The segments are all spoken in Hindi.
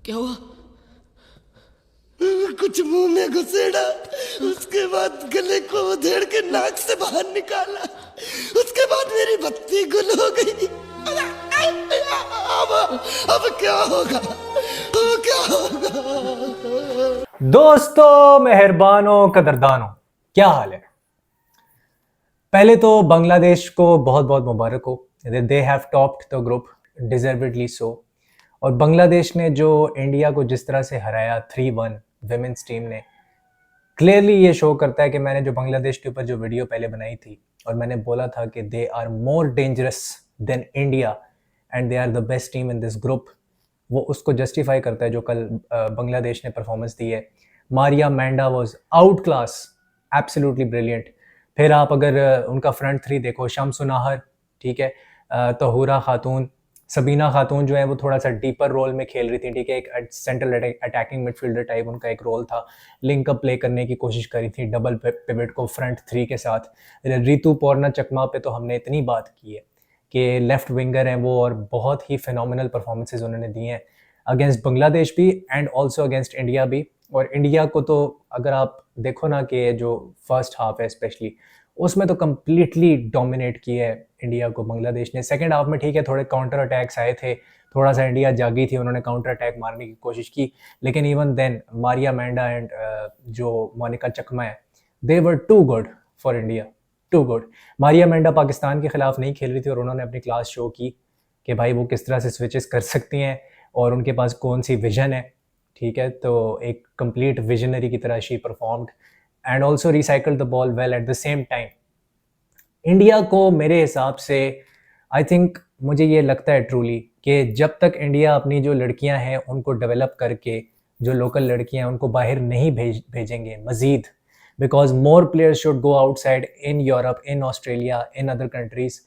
क्या हुआ? कुछ मुंह में घुसेड़ा, उसके बाद गले को उधेड़ के नाक से बाहर निकाला, उसके बाद मेरी बत्ती गुल हो गई। अब क्या होगा? अब क्या होगा? दोस्तों, मेहरबानों, कदरदानों, क्या हाल है? पहले तो बांग्लादेश को बहुत बहुत मुबारक हो। They have topped the group, deservedly so. और बांग्लादेश ने जो इंडिया को जिस तरह से हराया 3-1 विमेंस टीम ने, क्लियरली ये शो करता है कि मैंने जो बांग्लादेश के ऊपर जो वीडियो पहले बनाई थी और मैंने बोला था कि they are more dangerous than India and they are the best team in this group, वो उसको जस्टिफाई करता है जो कल बांग्लादेश ने परफॉर्मेंस दी है। Maria Mandy was out class, absolutely brilliant. फिर आप अगर उनका फ्रंट थ्री देखो, शम्स नाहर, ठीक है, तहूरा खातून, सबीना खातून जो है वो थोड़ा सा डीपर रोल में खेल रही थी, ठीक है, एक सेंट्रल अटैकिंग मिडफील्डर टाइप उनका एक रोल था। लिंक अप प्ले करने की कोशिश करी थी डबल पिवट को फ्रंट थ्री के साथ। रितु पौर्णा चकमा पे तो हमने इतनी बात की है कि लेफ्ट विंगर हैं वो, और बहुत ही फिनोमिनल परफॉर्मेंसेज उन्होंने दी हैं अगेंस्ट बांग्लादेश भी एंड ऑल्सो अगेंस्ट इंडिया भी। और इंडिया को तो अगर आप देखो ना कि जो फर्स्ट हाफ है स्पेशली, उसमें तो कम्प्लीटली डोमिनेट किया है इंडिया को बांग्लादेश ने। सेकंड हाफ में ठीक है, थोड़े काउंटर अटैक्स आए थे, थोड़ा सा इंडिया जागी थी, उन्होंने काउंटर अटैक मारने की कोशिश की, लेकिन even then Maria Manda and जो मोनिका चकमा है, they were too good for India, too good. Maria Manda Pakistan के खिलाफ नहीं खेल रही थी और उन्होंने अपनी क्लास शो की कि भाई वो किस तरह से स्विचेस कर सकती हैं और उनके पास कौन सी विजन है, ठीक है। तो एक कंप्लीट विजनरी की तरह she performed and also recycled the ball well at the same time. India को मेरे हिसाब से, आई थिंक, मुझे ये लगता है ट्रूली कि जब तक इंडिया अपनी जो लड़कियां हैं उनको डेवलप करके, जो लोकल लड़कियां हैं उनको बाहर नहीं भेजेंगे मज़ीद, because more players should go outside in Europe, in Australia, in other countries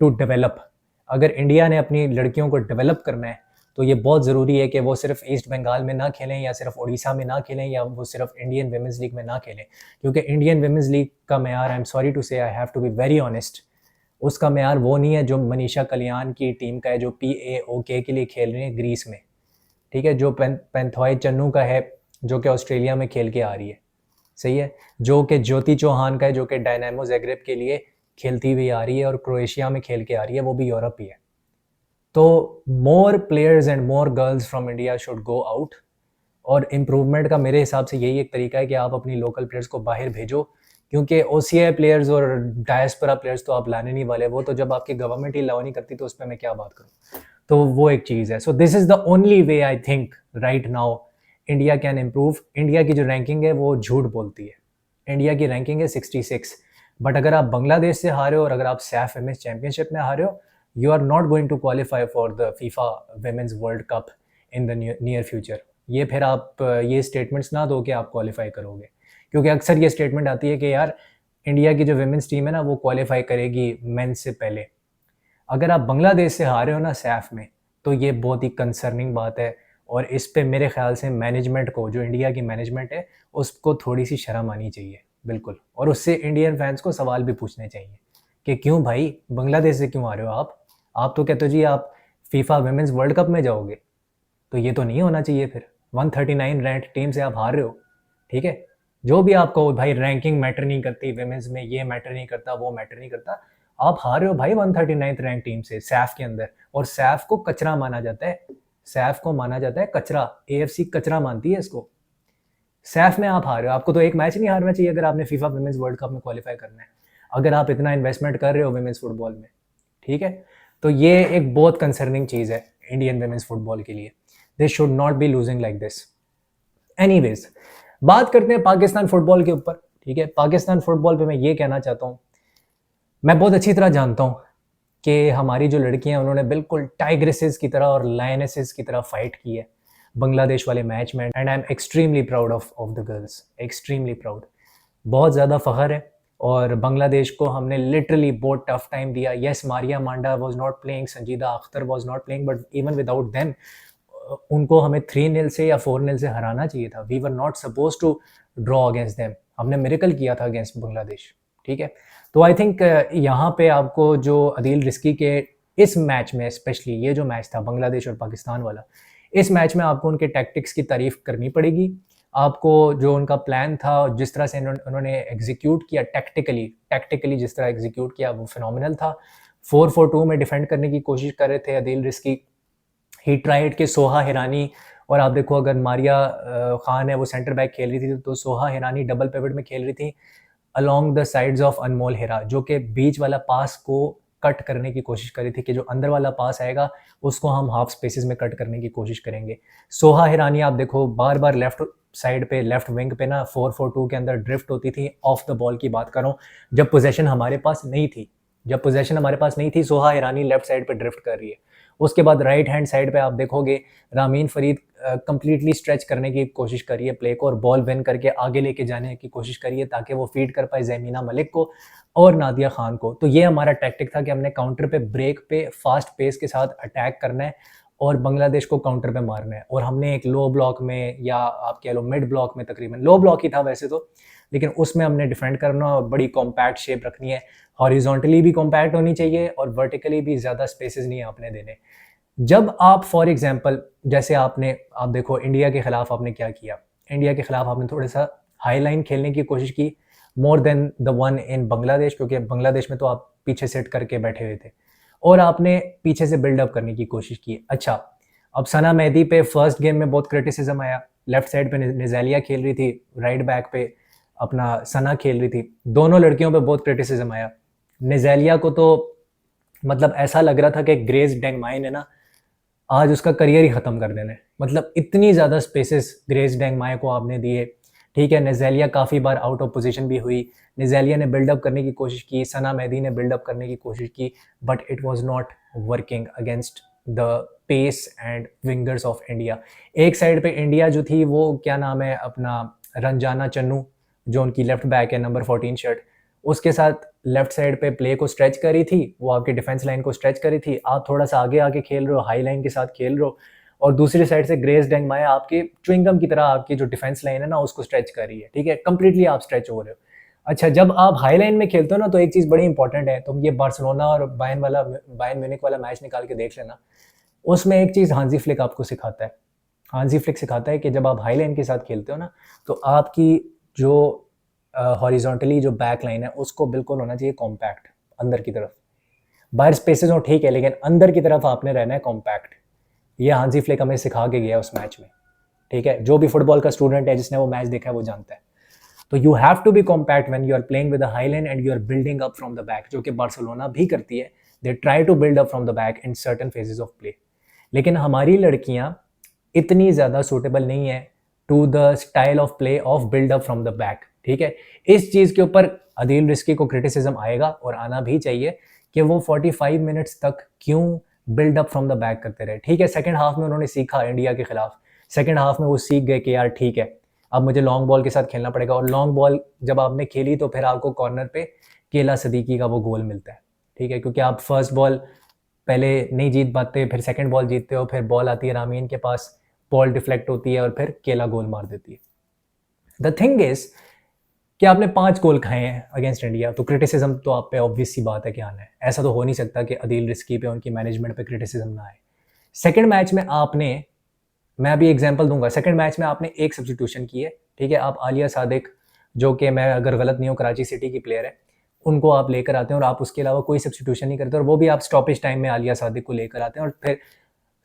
to develop. अगर इंडिया ने अपनी लड़कियों को डेवलप करना है तो ये बहुत ज़रूरी है कि वो सिर्फ ईस्ट बंगाल में ना खेलें या सिर्फ उड़ीसा में ना खेलें या वो सिर्फ इंडियन विमेंस लीग में ना खेलें, क्योंकि इंडियन विमेंस लीग का मैार, I am sorry to say, I have to be very honest, उसका मैार वो नहीं है जो मनीषा कल्याण की टीम का है जो PAOK के लिए खेल रही है ग्रीस में, ठीक है, जो पेंथॉय चन्नू का है जो कि ऑस्ट्रेलिया में खेल के आ रही है, सही है, जो कि ज्योति चौहान का है जो कि डायनामो ज़ाग्रेब के लिए खेलती हुई आ रही है और क्रोएशिया में खेल के आ रही है, वो भी यूरोप ही है। तो मोर players and more girls from India should go out, और इम्प्रूवमेंट का मेरे हिसाब से यही एक तरीका है कि आप अपनी लोकल प्लेयर्स को बाहर भेजो, क्योंकि OCI प्लेयर्स और डायस्पोरा प्लेयर्स तो आप लाने नहीं वाले, वो तो जब आपकी गवर्नमेंट ही अलाउ नहीं करती तो उस पर मैं क्या बात करूँ। तो वो एक चीज़ है। So this is the only way I think right now India can improve. India की जो रैंकिंग है वो झूठ बोलती है, इंडिया की रैंकिंग है 66, बट अगर आप बांग्लादेश से हारे हो और अगर आप सैफ विमेंस चैंपियनशिप में हारे हो, you are not going to qualify for the FIFA Women's World Cup in the near future। ये फिर आप ये स्टेटमेंट्स ना दो कि आप क्वालिफाई करोगे, क्योंकि अक्सर ये स्टेटमेंट आती है कि यार इंडिया की जो विमेंस टीम है ना वो क्वालिफाई करेगी मेंस से पहले। अगर आप बांग्लादेश से हारे हो ना सैफ में, तो ये बहुत ही कंसर्निंग बात है, और इस पे मेरे ख्याल से मैनेजमेंट को, जो इंडिया की मैनेजमेंट है, उसको थोड़ी सी शर्म आनी चाहिए, बिल्कुल, और उससे इंडियन फैंस को सवाल भी पूछने चाहिए कि क्यों भाई बांग्लादेश से क्यों आ रहे हो आप तो कहते हो जी आप फीफा विमेंस वर्ल्ड कप में जाओगे, तो ये तो नहीं होना चाहिए। फिर 139 रैंक टीम से आप हार रहे हो, ठीक है, जो भी आप कहो भाई रैंकिंग मैटर नहीं करती विमेंस में, ये मैटर नहीं करता, वो मैटर नहीं करता, आप हार रहे हो भाई 139 रैंक टीम से सैफ के अंदर, और सैफ को कचरा माना जाता है, सैफ को माना जाता है कचरा, AFC कचरा मानती है इसको। सैफ में आप हार रहे हो, आपको तो एक मैच नहीं हारना चाहिए अगर आपने फीफा विमेंस वर्ल्ड कप में क्वालिफाई करना है, अगर आप इतना इन्वेस्टमेंट कर रहे हो विमेंस फुटबॉल में, ठीक है। तो ये एक बहुत कंसर्निंग चीज़ है इंडियन विमेंस फुटबॉल के लिए, they should not be losing like this. Anyways, बात करते हैं पाकिस्तान फुटबॉल के ऊपर, ठीक है। पाकिस्तान फुटबॉल पे मैं ये कहना चाहता हूँ, मैं बहुत अच्छी तरह जानता हूँ कि हमारी जो लड़कियां हैं उन्होंने बिल्कुल टाइग्रेसेस की तरह और लायनेसेस की तरह फाइट की है बांग्लादेश वाले मैच में, and I am extremely proud of the girls, extremely proud, बहुत ज़्यादा फ़ख्र है। और बांग्लादेश को हमने लिटरली बहुत टफ टाइम दिया। Yes, Maria Manda was not playing, Sanjida Akhter was not playing, but even without them उनको हमें 3-0 से या 4-0 से हराना चाहिए था। We were not suppose to draw against them, हमने मिरेकल किया था अगेंस्ट बांग्लादेश, ठीक है। तो आई थिंक यहाँ पे आपको जो अदील रिस्की के इस मैच में, स्पेशली ये जो मैच था बांग्लादेश और पाकिस्तान वाला, इस मैच में आपको उनके टैक्टिक्स की तारीफ करनी पड़ेगी। आपको जो उनका प्लान था, जिस तरह से उन्होंने एग्जीक्यूट किया टैक्टिकली जिस तरह एग्जीक्यूट किया वो फिनोमिनल था। 4-4-2 में डिफेंड करने की कोशिश कर रहे थे अदील रिस्की। ही ट्राइड के सोहा हिरानी, और आप देखो अगर मारिया खान है वो सेंटर बैक खेल रही थी तो सोहा हिरानी डबल पिवट में खेल रही थी अलॉन्ग द साइड्स ऑफ अनमोल हिरा, जो कि बीच वाला पास को कट करने की कोशिश करी थी कि जो अंदर वाला पास आएगा उसको हम हाफ स्पेसेस में कट करने की कोशिश करेंगे। सोहा हिरानी आप देखो बार बार लेफ्ट साइड पे, लेफ्ट विंग पे ना 4-4-2 के अंदर ड्रिफ्ट होती थी। ऑफ द बॉल की बात कर रहा हूँ, जब पोजेशन हमारे पास नहीं थी सोहा हिरानी लेफ्ट साइड पे ड्रिफ्ट कर रही है। उसके बाद राइट हैंड साइड पे आप देखोगे रामीन फरीद कंप्लीटली स्ट्रेच करने की कोशिश करिए प्ले को, और बॉल विन करके आगे लेके जाने की कोशिश करिए ताकि वो फीड कर पाए ज़मीना मलिक को और नादिया खान को। तो ये हमारा टैक्टिक था कि हमने काउंटर पे, ब्रेक पे, फास्ट पेस के साथ अटैक करना है और बांग्लादेश को काउंटर पे मारना है। और हमने एक लो ब्लॉक में, या आप कह लो मिड ब्लॉक में, तकरीबन लो ब्लॉक ही था वैसे तो, लेकिन उसमें हमने डिफेंड करना और बड़ी कॉम्पैक्ट शेप रखनी है। हॉरिजॉन्टली भी कॉम्पैक्ट होनी चाहिए और वर्टिकली भी ज़्यादा स्पेसेस नहीं आपने देने। जब आप फॉर एग्जांपल जैसे आप देखो इंडिया के खिलाफ आपने क्या किया, इंडिया के खिलाफ आपने थोड़ा सा हाई लाइन खेलने की कोशिश की more than the one in Bangladesh, क्योंकि बांग्लादेश में तो आप पीछे सेट करके बैठे हुए थे और आपने पीछे से बिल्डअप करने की कोशिश की। अच्छा, अब सना मेहदी पे फर्स्ट गेम में बहुत क्रिटिसिज्म आया, लेफ्ट साइड पे निज़ालिया खेल रही थी, राइट बैक पे अपना सना खेल रही थी, दोनों लड़कियों पे बहुत क्रिटिसिज्म आया। निज़ालिया को तो मतलब ऐसा लग रहा था कि ग्रेस डेंगमाइन है ना, आज उसका करियर ही ख़त्म कर देना है। मतलब इतनी ज़्यादा स्पेसेस ग्रेस डेंगमाई को आपने दिए। ठीक है, निज़ालिया काफ़ी बार आउट ऑफ पोजीशन भी हुई, निज़ालिया ने बिल्डअप करने की कोशिश की, सना मेहदी ने बिल्डअप करने की कोशिश की, but it was not working against the pace and wingers of India. एक साइड पे इंडिया जो थी वो क्या नाम है अपना, रंजाना चन्नू, जो उनकी लेफ्ट बैक है नंबर 14 शर्ट, उसके साथ लेफ्ट साइड पे प्ले को स्ट्रेच करी थी, वो आपकी डिफेंस लाइन को स्ट्रेच करी थी। आप थोड़ा सा आगे आके खेल रहे हो, हाई लाइन के साथ खेल रहे हो, और दूसरी साइड से ग्रेस डेंगमाया आपकी च्युइंगम की तरह आपकी जो डिफेंस लाइन है ना उसको स्ट्रेच कर रही है। ठीक है, कंप्लीटली आप स्ट्रेच हो रहे हो। अच्छा, जब आप हाई लाइन में खेलते हो ना तो एक चीज़ बड़ी इंपॉर्टेंट है, तुम ये बार्सिलोना और बायर्न म्यूनिख वाला मैच निकाल के देख लेना, उसमें एक चीज़ हांजी फ्लिक आपको सिखाता है। हांजी फ्लिक सिखाता है कि जब आप हाई लाइन के साथ खेलते हो ना तो आपकी जो हॉरिजॉन्टली जो बैक लाइन है उसको बिल्कुल होना चाहिए कॉम्पैक्ट अंदर की तरफ। बाहर स्पेसेस हो ठीक है, लेकिन अंदर की तरफ आपने रहना है कॉम्पैक्ट। ये हांजी फ्लिक हमें सिखा के गया उस मैच में। ठीक है, जो भी फुटबॉल का स्टूडेंट है जिसने वो मैच देखा है वो जानता है। तो you have to be compact when you are playing with a high line and you are building up from the back, जो कि बार्सिलोना भी करती है। They try to build up from the back in certain phases of play, लेकिन हमारी लड़कियां इतनी ज़्यादा सूटेबल नहीं है to the style of play of build up from the back. ठीक है, इस चीज़ के ऊपर अदील रिस्की को क्रिटिसिज्म आएगा और आना भी चाहिए कि वो 45 मिनट्स तक क्यों build up from the back करते रहे। ठीक है, सेकंड हाफ में उन्होंने सीखा इंडिया के खिलाफ, सेकंड हाफ में वो सीख गए कि यार ठीक है अब मुझे लॉन्ग बॉल के साथ खेलना पड़ेगा, और लॉन्ग बॉल जब आपने खेली तो फिर आपको कॉर्नर पे केला सदीकी का वो गोल मिलता है। ठीक है, क्योंकि आप फर्स्ट बॉल पहले नहीं जीत पाते, फिर सेकंड बॉल जीतते हो, फिर बॉल आती है रामीन के पास, बॉल डिफ्लेक्ट होती है और फिर केला गोल मार देती है। द थिंग इज कि आपने 5 गोल खाए हैं अगेंस्ट इंडिया, तो क्रिटिसिज्म तो आप पे ऑब्वियस सी बात है कि आना है। ऐसा तो हो नहीं सकता कि अदील रिस्की पे, उनकी मैनेजमेंट पे क्रिटिसिज्म ना आए। सेकंड मैच में आपने, मैं अभी एग्जांपल दूंगा, सेकंड मैच में आपने एक सब्स्टिट्यूशन की है। ठीक है, आप आलिया सादिक, जो कि मैं अगर गलत नहीं हूँ कराची सिटी की प्लेयर है, उनको आप लेकर आते हैं और आप उसके अलावा कोई सब्स्टिट्यूशन नहीं करते, और वो भी आप स्टॉपेज टाइम में आलिया सादिक को लेकर आते हैं और फिर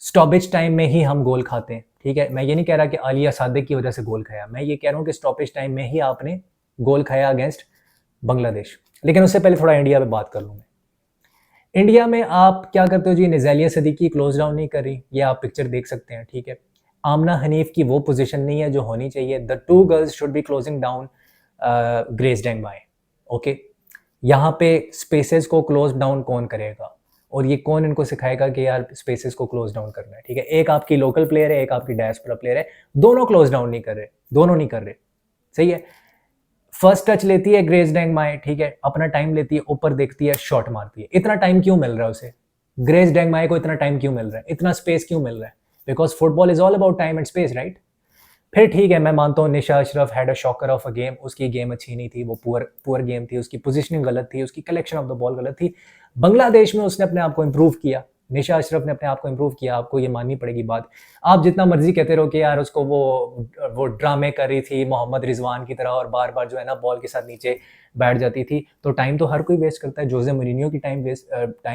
स्टॉपेज टाइम में ही हम गोल खाते हैं। ठीक है, मैं ये नहीं कह रहा कि आलिया सादिक की वजह से गोल खाया, मैं ये कह रहा हूँ कि स्टॉपेज टाइम में ही आपने गोल खाया अगेंस्ट बांग्लादेश। लेकिन उससे पहले थोड़ा इंडिया पे बात कर लूँ मैं। इंडिया में आप क्या करते हो जी, निज़ालिया सदीकी क्लोज डाउन नहीं कर रही, ये आप पिक्चर देख सकते हैं। ठीक है, आमना हनीफ की वो पोजीशन नहीं है जो होनी चाहिए। The 2 girls should be closing down Grace Dangmei. Okay, यहाँ पे स्पेसेस को क्लोज डाउन कौन करेगा और ये कौन इनको सिखाएगा कि यार स्पेसेस को क्लोज डाउन करना है। ठीक है, एक आपकी लोकल प्लेयर है, एक आपकी डायस्पोरा प्लेयर है, दोनों क्लोज डाउन नहीं कर रहे, दोनों नहीं कर रहे। सही है, फर्स्ट टच लेती है ग्रेस डेंगमाई, ठीक है, अपना टाइम लेती है, ऊपर देखती है, शॉट मारती है। इतना टाइम क्यों मिल रहा है उसे? ग्रेस डेंगमाई को इतना टाइम क्यों मिल रहा है, इतना स्पेस क्यों मिल रहा है? Because football is all about time and space, right? फिर ठीक है, मैं मानता हूँ Nisha Ashraf had a shocker of a game, उसकी गेम अच्छी नहीं थी, वो पुअर गेम थी, उसकी पोजीशनिंग गलत थी, उसकी कलेक्शन ऑफ द बॉल गलत थी। बांग्लादेश में उसने अपने आप को इंप्रूव किया, निशा अशरफ ने अपने आप को इम्प्रूव किया, आपको ये माननी पड़ेगी बात। आप जितना मर्जी कहते रहो कि यार उसको वो ड्रामे कर रही थी मोहम्मद रिजवान की तरह और बार बार जो है ना बॉल के साथ नीचे बैठ जाती थी, तो टाइम तो हर कोई वेस्ट करता है। जोजे मोरिनियो की टाइम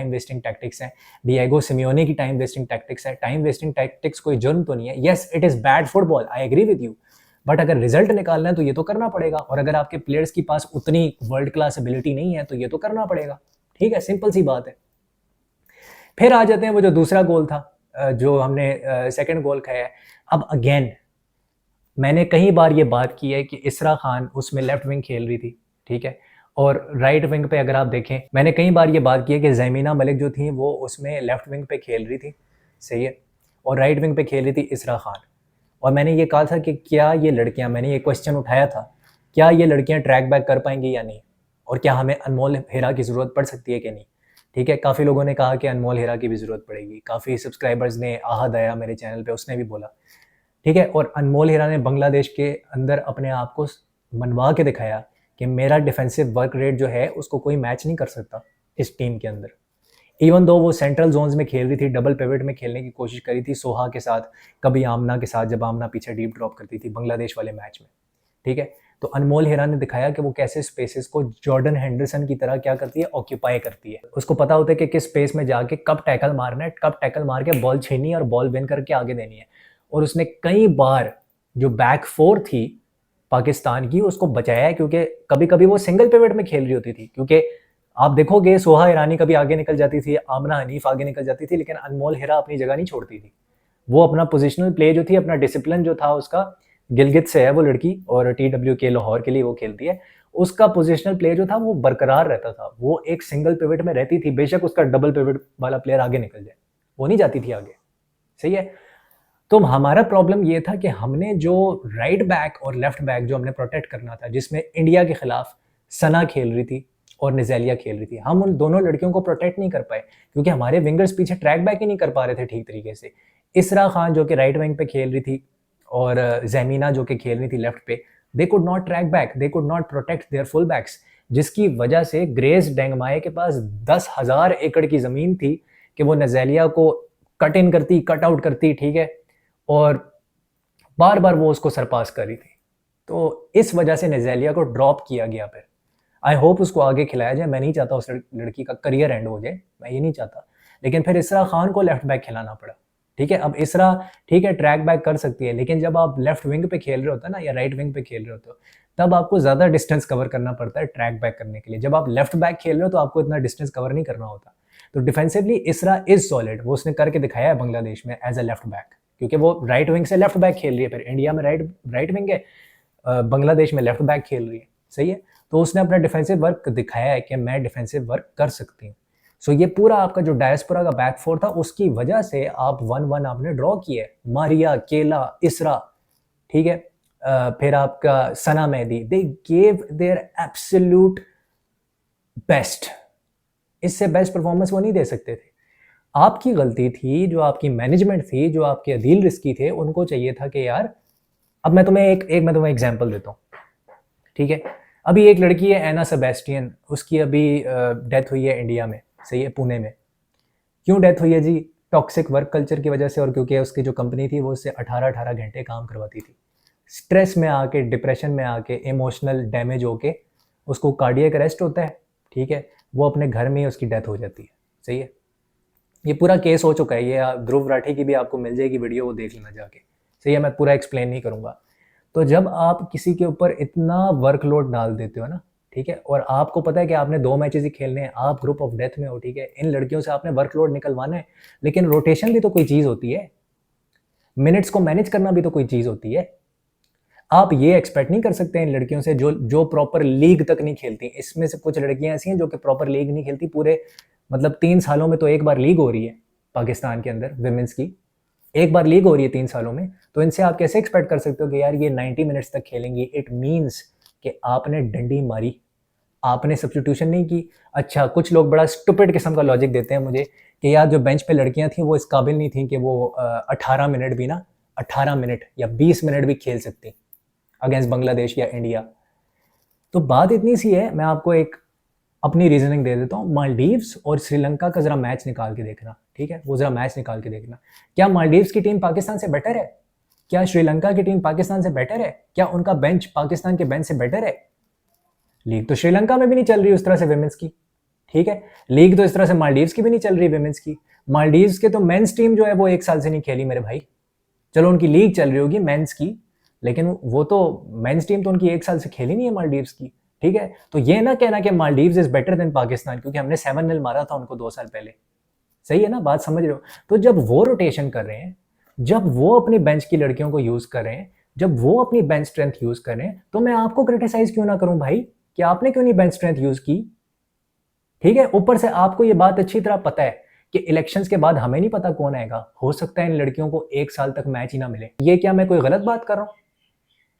वेस्टिंग टैक्टिक्स हैं, डिएगो सिमियोने की टाइम वेस्टिंग टैक्टिक्स हैं। टाइम वेस्टिंग टैक्टिक्स कोई जुर्म तो नहीं है। Yes it is bad football, I agree with you, but अगर रिजल्ट निकालना है तो ये तो करना पड़ेगा, और अगर आपके प्लेयर्स के पास उतनी वर्ल्ड क्लास एबिलिटी नहीं है तो ये तो करना पड़ेगा। ठीक है, सिंपल सी बात है। फिर आ जाते हैं वो जो दूसरा गोल था, जो हमने सेकंड गोल खाया है। अब अगेन मैंने कई बार ये बात की है कि इसरा खान उसमें लेफ्ट विंग खेल रही थी, ठीक है, और राइट विंग पे अगर आप देखें, मैंने कई बार ये बात की है कि ज़मीना मलिक जो थी वो उसमें लेफ्ट विंग पे खेल रही थी, सही है, और राइट विंग पे खेल रही थी इसरा खान। और मैंने ये कहा था कि क्या ये लड़कियां, मैंने ये क्वेश्चन उठाया था, क्या ये लड़कियां ट्रैक बैक कर पाएंगी या नहीं, और क्या हमें अनमोल हेरा की ज़रूरत पड़ सकती है कि नहीं। ठीक है, काफ़ी लोगों ने कहा कि अनमोल हेरा की भी ज़रूरत पड़ेगी, काफ़ी सब्सक्राइबर्स ने, आहद आया मेरे चैनल पे, उसने भी बोला, ठीक है। और अनमोल हेरा ने बांग्लादेश के अंदर अपने आप को मनवा के दिखाया कि मेरा डिफेंसिव वर्क रेट जो है उसको कोई मैच नहीं कर सकता इस टीम के अंदर। इवन दो वो सेंट्रल जोन्स में खेल रही थी, डबल पिवट में खेलने की कोशिश करी थी सोहा के साथ, कभी आमना के साथ, जब आमना पीछे डीप ड्रॉप करती थी बांग्लादेश वाले मैच में, ठीक है। तो अनमोल हेरा ने दिखाया कि वो कैसे स्पेसेस को जॉर्डन हेंडरसन की तरह क्या करती है, ऑक्यूपाई करती है। उसको पता होता है कि किस स्पेस में जाके कब टैकल मारना है, कब टैकल मार के बॉल छीननी है और बॉल विन करके आगे देनी है। और उसने कई बार जो बैक फोर थी पाकिस्तान की उसको बचाया है, क्योंकि कभी कभी वो सिंगल पिवट में खेल रही होती थी, क्योंकि आप देखोगे सोहा ईरानी कभी आगे निकल जाती थी, आमना हनीफ आगे निकल जाती थी, लेकिन अनमोल हेरा अपनी जगह नहीं छोड़ती थी। वो अपना पोजिशनल प्ले जो थी, अपना डिसिप्लिन जो था उसका, गिलगित से है वो लड़की और TWK लाहौर के लिए वो खेलती है, उसका पोजिशनल प्ले जो था वो बरकरार रहता था। वो एक सिंगल पिवट में रहती थी, बेशक उसका डबल पिवट वाला प्लेयर आगे निकल जाए, वो नहीं जाती थी आगे, सही है। तो हमारा प्रॉब्लम ये था कि हमने जो राइट बैक और लेफ्ट बैक जो हमने प्रोटेक्ट करना था, जिसमें इंडिया के खिलाफ सना खेल रही थी और नज़ेलिया खेल रही थी, हम उन दोनों लड़कियों को प्रोटेक्ट नहीं कर पाए, क्योंकि हमारे विंगर्स पीछे ट्रैक बैक ही नहीं कर पा रहे थे ठीक तरीके से। इसरा खान जो कि राइट विंग पे खेल रही थी और ज़मीना जो कि खेल रही थी लेफ्ट पे, they could not track back, they could not protect their full backs, जिसकी वजह से ग्रेस डेंगमाए के पास 10,000 एकड़ की ज़मीन थी कि वो नज़ेलिया को कट इन करती, कट आउट करती, ठीक है, और बार बार वो उसको सरपास कर रही थी। तो इस वजह से नज़ेलिया को ड्रॉप किया गया। फिर आई होप उसको आगे खिलाया जाए, मैं नहीं चाहता उस लड़की का करियर एंड हो जाए, मैं ये नहीं चाहता, लेकिन फिर इसरा खान को लेफ्ट बैक खिलाना पड़ा, ठीक है। अब इसरा ठीक है ट्रैक बैक कर सकती है, लेकिन जब आप लेफ्ट विंग पे खेल रहे होते हो ना, या राइट विंग पे खेल रहे होते हो, तब आपको ज़्यादा डिस्टेंस कवर करना पड़ता है ट्रैक बैक करने के लिए। जब आप लेफ्ट बैक खेल रहे हो तो आपको इतना डिस्टेंस कवर नहीं करना होता। तो डिफेंसिवली इसरा इज सॉलिड, वो उसने करके दिखाया है बांग्लादेश में एज अ लेफ्ट बैक, क्योंकि वो राइट विंग से लेफ्ट बैक खेल रही है। फिर इंडिया में राइट विंग है, बांग्लादेश में लेफ्ट बैक खेल रही है, सही है। तो उसने अपना डिफेंसिव वर्क दिखाया है कि मैं डिफेंसिव वर्क कर सकती हूँ। सो ये पूरा आपका जो डायस्पोरा का बैक फोर था, उसकी वजह से आप 1-1 आपने ड्रॉ किया है। मारिया, केला, इसरा, ठीक है, फिर आपका Sana Mehdi, they gave their absolute best, इससे बेस्ट परफॉर्मेंस वो नहीं दे सकते थे। आपकी गलती थी, जो आपकी मैनेजमेंट थी, जो आपके अदील रिस्की थे, उनको चाहिए था कि यार, अब मैं तुम्हें मैं तुम्हें एग्जांपल देता हूँ, ठीक है। अभी एक लड़की है एना सेबेस्टियन, उसकी अभी डेथ हुई है इंडिया में, सही है, पुणे में। क्यों डेथ हुई है जी? टॉक्सिक वर्क कल्चर की वजह से, और क्योंकि उसकी जो कंपनी थी वो उससे 18-18 घंटे काम करवाती थी। स्ट्रेस में आके, डिप्रेशन में आके, इमोशनल डैमेज होके उसको कार्डियक अरेस्ट होता है, ठीक है, वो अपने घर में ही उसकी डेथ हो जाती है, सही है। ये पूरा केस हो चुका है, ये ध्रुव राठी की भी आपको मिल जाएगी वीडियो, वो देख लेना जाके, सही है, मैं पूरा एक्सप्लेन नहीं करूँगा। तो जब आप किसी के ऊपर इतना वर्कलोड डाल देते हो ना, ठीक है, और आपको पता है कि आपने 2 मैचेस ही खेलने हैं, आप ग्रुप ऑफ डेथ में हो, ठीक है, इन लड़कियों से आपने वर्कलोड निकलवाना है, लेकिन रोटेशन भी तो कोई चीज़ होती है, मिनट्स को मैनेज करना भी तो कोई चीज़ होती है। आप ये एक्सपेक्ट नहीं कर सकते इन लड़कियों से जो प्रॉपर लीग तक नहीं खेलती। इसमें से कुछ लड़कियां ऐसी हैं जो कि प्रॉपर लीग नहीं खेलती, पूरे मतलब 3 सालों में तो एक बार लीग हो रही है पाकिस्तान के अंदर, विमेंस की एक बार लीग हो रही है 3 सालों में। तो इनसे आप कैसे एक्सपेक्ट कर सकते हो कि यार ये 90 मिनट्स तक खेलेंगी? इट मीन्स कि आपने डंडी मारी, आपने सब्स्टिट्यूशन नहीं की। अच्छा, कुछ लोग बड़ा स्टूपिड किस्म का लॉजिक देते हैं मुझे कि यार जो बेंच पे लड़कियां थी वो इस काबिल नहीं थी कि वो 18 मिनट भी ना, 18 मिनट या 20 मिनट भी खेल सकती अगेंस्ट बांग्लादेश या इंडिया। तो बात इतनी सी है, मैं आपको एक अपनी रीजनिंग दे देता हूँ। मालदीव्स और श्रीलंका का जरा मैच निकाल के देखना, ठीक है, वो जरा मैच निकाल के देखना। क्या मालदीव्स की टीम पाकिस्तान से बेटर है? क्या श्रीलंका की टीम पाकिस्तान से बेटर है? क्या उनका बेंच पाकिस्तान के बेंच से बेटर है? लीग तो श्रीलंका में भी नहीं चल रही उस तरह से विमेंस की, ठीक है। लीग तो इस तरह से मालदीव्स की भी नहीं चल रही विमेंस की। मालदीव्स के तो मेंस टीम जो है वो 1 साल से नहीं खेली मेरे भाई। चलो उनकी लीग चल रही होगी मेंस की, लेकिन वो तो मेंस टीम तो उनकी 1 साल से खेली नहीं है मालदीव्स की, ठीक है। तो ये ना कहना कि Maldives is better than Pakistan क्योंकि हमने 7-0 मारा था उनको 2 साल पहले, सही है ना, बात समझ रहे हो। तो जब वो रोटेशन कर रहे हैं, जब वो अपनी बेंच की लड़कियों को यूज कर रहे हैं, जब वो अपनी बेंच स्ट्रेंथ यूज कर रहे हैं, तो मैं आपको क्रिटिसाइज क्यों ना करूं भाई कि आपने क्यों नहीं बेंच स्ट्रेंथ यूज की, ठीक है। ऊपर से आपको ये बात अच्छी तरह पता है कि इलेक्शंस के बाद हमें नहीं पता कौन आएगा, हो सकता है इन लड़कियों को 1 साल तक मैच ही ना मिले। ये क्या मैं कोई गलत बात कर रहा हूं?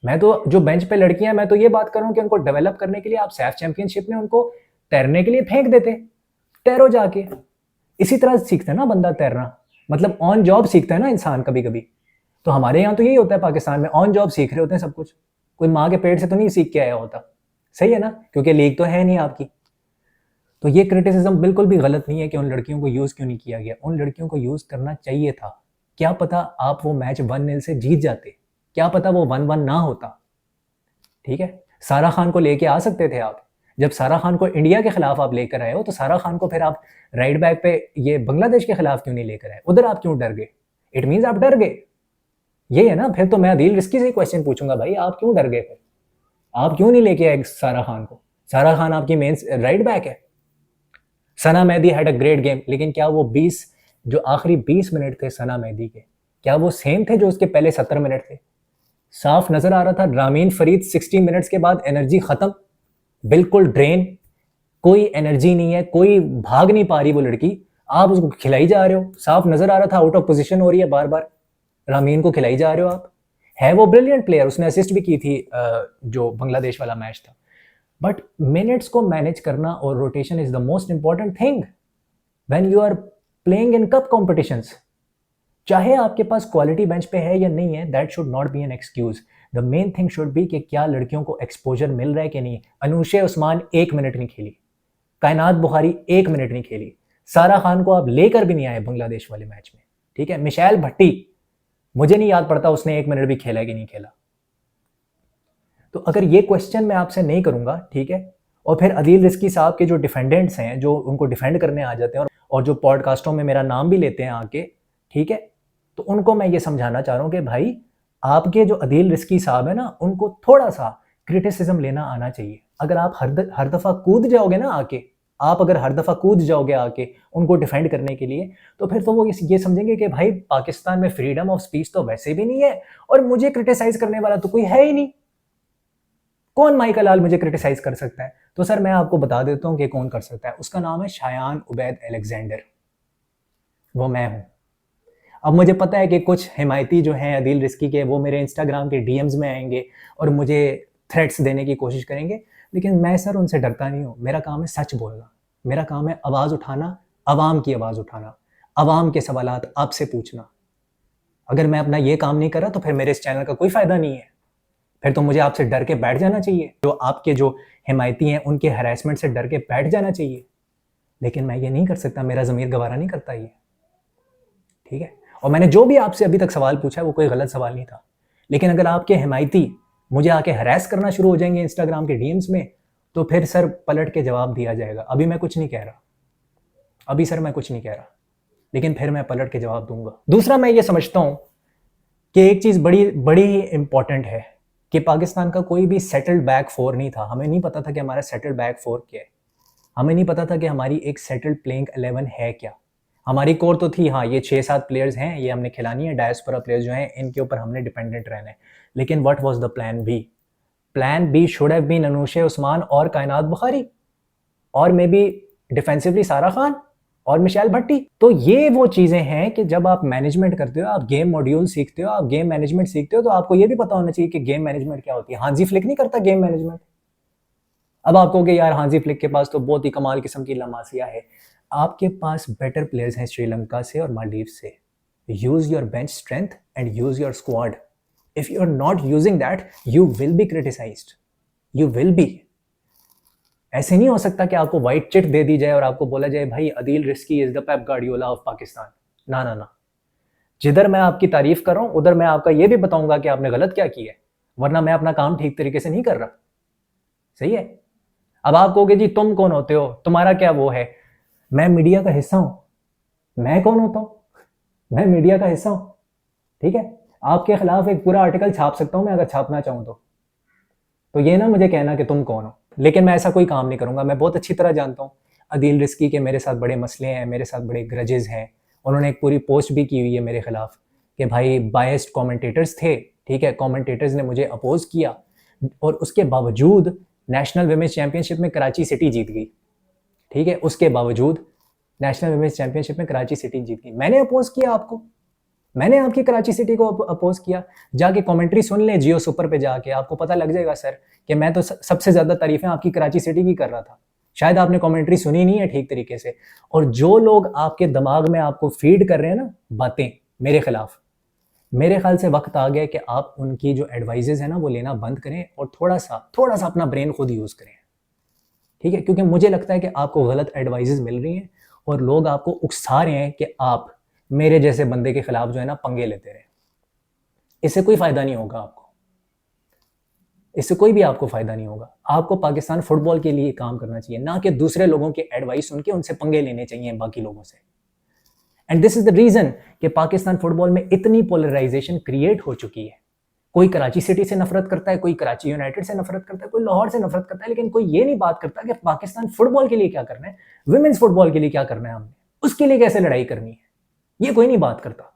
मैं तो जो बेंच पे लड़कियां, मैं तो ये बात कर रहा हूं कि उनको डेवलप करने के लिए आप सैफ चैंपियनशिप में उनको तैरने के लिए फेंक देते, तैरो जाके। इसी तरह सीखता है ना बंदा तैरना, मतलब ऑन जॉब सीखता है ना इंसान कभी कभी। तो हमारे यहाँ तो यही होता है पाकिस्तान में, ऑन जॉब सीख रहे होते हैं सब कुछ, कोई माँ के पेट से तो नहीं सीख के आया होता, सही है ना, क्योंकि लीग तो है नहीं आपकी। तो ये क्रिटिसिज्म बिल्कुल भी गलत नहीं है कि उन लड़कियों को यूज क्यों नहीं किया गया। उन लड़कियों को यूज करना चाहिए था। क्या पता आप वो मैच 1-0 से जीत जाते, क्या पता वो 1-1 ना होता, ठीक है। सारा खान को लेके आ सकते थे आप, जब सारा खान को इंडिया के खिलाफ आप लेकर आए हो तो सारा खान को फिर आप राइट बैक पे ये बांग्लादेश के खिलाफ क्यों नहीं लेकर आए? उधर आप क्यों डर गए? इट मीन्स आप डर गए, ये है ना। फिर तो मैं अदील रिस्की से क्वेश्चन पूछूंगा, भाई आप क्यों डर गए? फिर आप क्यों नहीं लेके आए सारा खान को? सारा खान आपकी मेन राइट बैक है। Sana Mehdi had a great game, लेकिन क्या वो 20 जो आखिरी 20 मिनट थे सना मेहदी के, क्या वो सेम थे जो उसके पहले 70 मिनट थे? साफ नजर आ रहा था रामीन फरीद 60 मिनट्स के बाद एनर्जी खत्म, बिल्कुल ड्रेन, कोई एनर्जी नहीं है, कोई भाग नहीं पा रही वो लड़की, आप उसको खिलाई जा रहे हो। साफ नजर आ रहा था आउट ऑफ पोजीशन हो रही है बार बार, रामीन को खिलाई जा रहे हो आप। है वो ब्रिलियंट प्लेयर, उसने असिस्ट भी की थी जो बांग्लादेश वाला मैच था। बट मिनट्स को मैनेज करना और rotation is the most important thing when you are playing in cup competitions. चाहे आपके पास क्वालिटी बेंच पे है या नहीं है, that should not be an excuse. The main thing should be कि क्या लड़कियों को एक्सपोजर मिल रहा है कि नहीं। अनुशे उस्मान 1 मिनट नहीं खेली, कायनात बुखारी 1 मिनट नहीं खेली, सारा खान को आप लेकर भी नहीं आए बांग्लादेश वाले मैच में, ठीक है। मिशेल भट्टी, मुझे नहीं याद पड़ता उसने 1 मिनट भी खेला कि नहीं खेला। तो अगर ये क्वेश्चन मैं आपसे नहीं करूंगा, ठीक है, और फिर अदील रिस्की साहब के जो डिफेंडेंट्स हैं, जो उनको डिफेंड करने आ जाते हैं और जो पॉडकास्टों में मेरा नाम भी लेते हैं आके, ठीक है, तो उनको मैं ये समझाना चाह रहा हूँ कि भाई आपके जो अदील रिस्की साहब है ना, उनको थोड़ा सा क्रिटिसिज्म लेना आना चाहिए। अगर आप हर दफ़ा कूद जाओगे ना आके, आप अगर हर दफ़ा कूद जाओगे आके उनको डिफेंड करने के लिए, तो फिर तो वो ये समझेंगे कि भाई पाकिस्तान में फ्रीडम ऑफ स्पीच तो वैसे भी नहीं है और मुझे क्रिटिसाइज करने वाला तो कोई है ही नहीं। कौन माइकल लाल मुझे क्रिटिसाइज कर सकता है? तो सर मैं आपको बता देता हूं कि कौन कर सकता है। उसका नाम है शायान उबैद अलेक्जेंडर, वो मैं हूं। अब मुझे पता है कि कुछ हिमायती जो हैं अदील रिस्की के, वो मेरे इंस्टाग्राम के डीएम्स में आएंगे और मुझे थ्रेट्स देने की कोशिश करेंगे, लेकिन मैं सर उनसे डरता नहीं हूँ। मेरा काम है सच बोलना, मेरा काम है आवाज़ उठाना, आवाम की आवाज़ उठाना, आवाम के सवालात आपसे पूछना। अगर मैं अपना ये काम नहीं कर रहा तो फिर मेरे इस चैनल का कोई फ़ायदा नहीं है। फिर तो मुझे आपसे डर के बैठ जाना चाहिए, जो आपके जो हिमायती हैं उनके हरासमेंट से डर के बैठ जाना चाहिए, लेकिन मैं ये नहीं कर सकता, मेरा ज़मीर गवारा नहीं करता ये, ठीक है। और मैंने जो भी आपसे अभी तक सवाल पूछा है वो कोई गलत सवाल नहीं था, लेकिन अगर आपके हिमायती मुझे आके हरास करना शुरू हो जाएंगे इंस्टाग्राम के डीएम्स में, तो फिर सर पलट के जवाब दिया जाएगा। अभी मैं कुछ नहीं कह रहा, अभी सर मैं कुछ नहीं कह रहा, लेकिन फिर मैं पलट के जवाब दूंगा। दूसरा, मैं ये समझता हूँ कि एक चीज़ बड़ी बड़ी ही इंपॉर्टेंट है कि पाकिस्तान का कोई भी सेटल्ड बैक फोर नहीं था। हमें नहीं पता था कि हमारा सेटल्ड बैक फोर क्या है, हमें नहीं पता था कि हमारी एक सेटल्ड प्लेइंग 11 है क्या। हमारी कोर तो थी, हाँ ये 6-7 प्लेयर्स हैं, ये हमने खिलानी है, डायस्पोरा प्लेयर्स जो हैं इनके ऊपर हमने डिपेंडेंट रहना है। लेकिन what was the plan B? Plan B should have been Anoushay Usman और कायनात बुखारी और मे बी डिफेंसिवली सारा खान और मिशेल भट्टी। तो ये वो चीज़ें हैं कि जब आप मैनेजमेंट करते हो, आप गेम मॉड्यूल सीखते हो, आप गेम मैनेजमेंट सीखते हो, तो आपको ये भी पता होना चाहिए कि गेम मैनेजमेंट क्या होती है। हांजी फ्लिक नहीं करता गेम मैनेजमेंट। अब आप कहोगे यार हांजी फ्लिक के पास तो बहुत ही कमाल किस्म की लमासिया है। आपके पास बेटर प्लेयर्स हैं श्रीलंका से और मालदीव से। Use your bench strength and use your squad. If you are not using that, you will be criticised, you will be. ऐसे नहीं हो सकता कि आपको व्हाइट चिट दे दी जाए और आपको बोला जाए भाई Adeel risky is the Pep Guardiola of Pakistan. ना ना ना, जिधर मैं आपकी तारीफ कर रहा हूं उधर मैं आपका ये भी बताऊंगा कि आपने गलत क्या किया है, वरना मैं अपना काम ठीक तरीके से नहीं कर रहा। सही है। अब आप कहोगे जी तुम कौन होते हो, तुम्हारा क्या वो है। मैं मीडिया का हिस्सा हूं। मैं कौन होता हूं? मैं मीडिया का हिस्सा हूं। ठीक है, आपके खिलाफ एक पूरा आर्टिकल छाप सकता हूं मैं अगर छापना चाहूं तो ये ना मुझे कहना कि तुम कौन हो। लेकिन मैं ऐसा कोई काम नहीं करूंगा। मैं बहुत अच्छी तरह जानता हूं अदील रिस्की के मेरे साथ बड़े मसले हैं, मेरे साथ बड़े ग्रजेस हैं। उन्होंने एक पूरी पोस्ट भी की हुई है मेरे खिलाफ कि भाई बायस्ड कमेंटेटर्स थे। ठीक है, कमेंटेटर्स ने मुझे अपोज किया और उसके बावजूद नेशनल विमेंस चैंपियनशिप में कराची सिटी जीत गई। ठीक है, उसके बावजूद नेशनल विमेंस चैंपियनशिप में कराची सिटी जीत गई। मैंने अपोज किया आपको, मैंने आपकी कराची सिटी को अपोज किया। जाके कमेंट्री सुन ले जियो सुपर पे जाके, आपको पता लग जाएगा सर कि मैं तो सबसे ज्यादा तारीफें आपकी कराची सिटी की कर रहा था। शायद आपने कमेंट्री सुनी नहीं है ठीक तरीके से। और जो लोग आपके दिमाग में आपको फीड कर रहे हैं ना बातें मेरे खिलाफ, मेरे ख्याल से वक्त आ गया कि आप उनकी जो एडवाइजेज है ना वो लेना बंद करें और थोड़ा सा अपना ब्रेन खुद यूज करें। ठीक है, क्योंकि मुझे लगता है कि आपको गलत एडवाइजेज मिल रही हैं और लोग आपको उकसा रहे हैं कि आप मेरे जैसे बंदे के खिलाफ जो है ना पंगे लेते रहे। इससे कोई फायदा नहीं होगा आपको, इससे कोई भी आपको फायदा नहीं होगा। आपको पाकिस्तान फुटबॉल के लिए काम करना चाहिए, ना कि दूसरे लोगों की एडवाइस सुन के उनसे पंगे लेने चाहिए बाकी लोगों से। And this is the reason कि पाकिस्तान फुटबॉल में इतनी पोलराइजेशन क्रिएट हो चुकी है। कोई कराची सिटी से नफरत करता है, कोई कराची यूनाइटेड से नफरत करता है, कोई लाहौर से नफरत करता है, लेकिन कोई ये नहीं बात करता कि पाकिस्तान फुटबॉल के लिए क्या करना है, विमेंस फुटबॉल के लिए क्या करना है, हमने उसके लिए कैसे लड़ाई करनी है, ये कोई नहीं बात करता।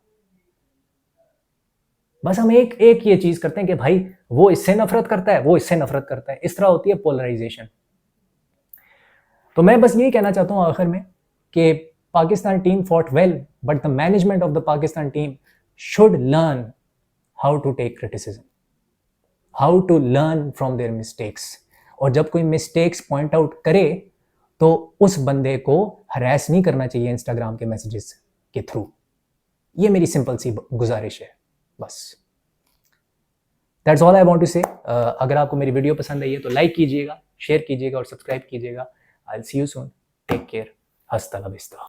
बस हम एक ये चीज करते हैं कि भाई वो इससे नफरत करता है, वो इससे नफरत करता है। इस तरह होती है पोलराइजेशन। तो मैं बस यही कहना चाहता हूं आखिर में कि Pakistan team fought well, but the management of the Pakistan team should learn how to take criticism, how to learn from their mistakes. और जब कोई मिस्टेक्स पॉइंट आउट करे तो उस बंदे को हरास नहीं करना चाहिए इंस्टाग्राम के मैसेजेस के थ्रू। ये मेरी सिंपल सी गुजारिश है बस। That's all I want to say. अगर आपको मेरी वीडियो पसंद आई है तो लाइक कीजिएगा, शेयर कीजिएगा और सब्सक्राइब कीजिएगा। I will see you soon. Take care. Hasta la vista.